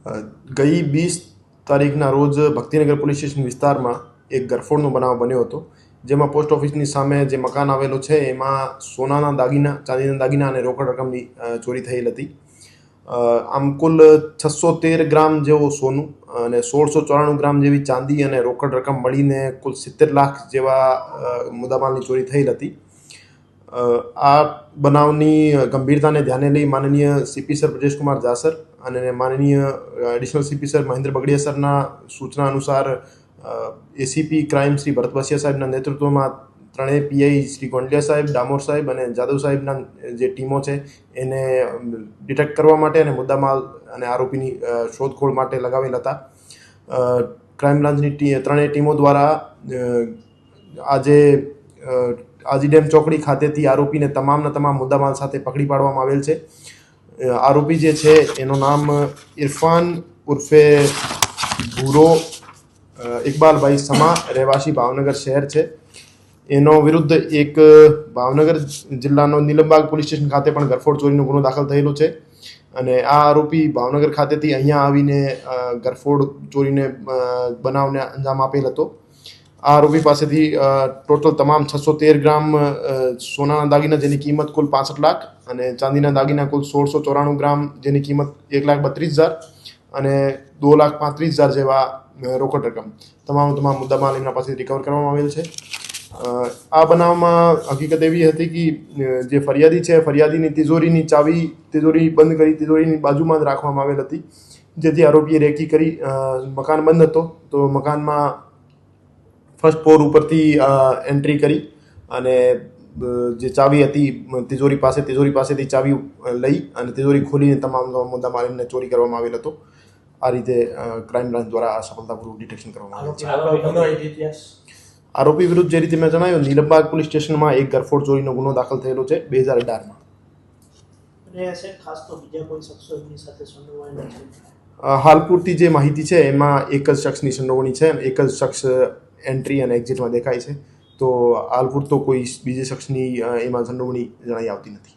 ગઈ 20 તારીખના રોજ ભક્તિનગર પોલીસ સ્ટેશન વિસ્તારમાં એક ગરફોડનો બનાવ બન્યો હતો, જેમાં પોસ્ટ ઓફિસની સામે જે મકાન આવેલું છે એમાં સોનાના દાગીના, ચાંદીના દાગીના અને રોકડ રકમની ચોરી થયેલ હતી. આમ કુલ 613 ગ્રામ જેવો સોનું અને 1694 ગ્રામ જેવી ચાંદી અને રોકડ રકમ મળીને કુલ 70 લાખ જેવા મુદ્દામાલની ચોરી થયેલ હતી. આ બનાવની ગંભીરતાને ધ્યાને લઈ માનનીય સીપી સર બ્રજેશકુમાર જાસર અને માનનીય additional CP sir Mahendra Bagadiya સરના સૂચના અનુસાર એસીપી ક્રાઇમ શ્રી ભરત બસિયા સાહેબના નેતૃત્વમાં ત્રણેય પીઆઈ શ્રી ગોંડલિયા સાહેબ, ડામોર સાહેબ અને જાદવ સાહેબના જે ટીમો છે એને ડિટેક્ટ કરવા માટે અને મુદ્દામાલ અને આરોપીની શોધખોળ માટે લગાવેલ હતા. ક્રાઇમ બ્રાન્ચની ત્રણેય ટીમો દ્વારા આજે આજીડેમ ચોકડી ખાતેથી આરોપીને તમામના તમામ મુદ્દામાલ સાથે પકડી પાડવામાં આવેલ છે. આરોપી જે છે એનું નામ ઇરફાન ઉર્ફે ભૂરો ઇકબાલભાઈ સમા, રહેવાસી ભાવનગર શહેર છે. એનો વિરુદ્ધ એક ભાવનગર જિલ્લાનો નીલમબાગ પોલીસ સ્ટેશન ખાતે પણ ગરફોડ ચોરીનો ગુનો દાખલ થયેલો છે અને આ આરોપી ભાવનગર ખાતેથી અહીંયા આવીને ગરફોડ ચોરીને બનાવને અંજામ આપેલ હતો. આ આરોપી પાસેથી ટોટલ તમામ 613 ગ્રામ સોનાના દાગીના જેની કિંમત કુલ 65 લાખ અને ચાંદીના દાગીના કુલ 1694 ગ્રામ જેની કિંમત 1,32,000 અને 2,35,000 જેવા રોકડ રકમ તમામ મુદ્દામાલ એમના પાસેથી રિકવર કરવામાં આવેલ છે. આ બનાવમાં હકીકત એવી હતી કે જે ફરિયાદી છે ફરિયાદીની તિજોરીની ચાવી તિજોરી બંધ કરી તિજોરીની બાજુમાં જ રાખવામાં આવેલ હતી, જેથી આરોપીએ રેકી કરી મકાન બંધ હતો તો મકાનમાં ફર્સ્ટ ફ્લોર ઉપરથી એન્ટ્રી કરી અને જે ચાવી હતી તિજોરી પાસેથી ચાવી લઈ અને તિજોરી ખોલીને તમામ મુદ્દામાલ એમને ચોરી કરવામાં આવેલ હતો. આ રીતે ક્રાઇમ બ્રાન્ચ દ્વારા આ સફળતાપૂર્વક ડિટેક્શન કરવામાં આવેલ છે. આરોપી વિરુદ્ધ જે રીતે મેં જણાવ્યું, નીલમબાગ પોલીસ સ્ટેશનમાં એક ગરફોડ ચોરીનો ગુનો દાખલ થયેલો છે 2018માં. હાલ પૂરતી જે માહિતી છે એમાં એક જ શખ્સની સંડોવણી છે, એક જ શખ્સ એન્ટ્રી અને એક્ઝિટમાં દેખાય છે. તો હાલ પૂરતો કોઈ બીજા શખ્સની એમાં સંડોવણી જણાઈ આવતી નથી.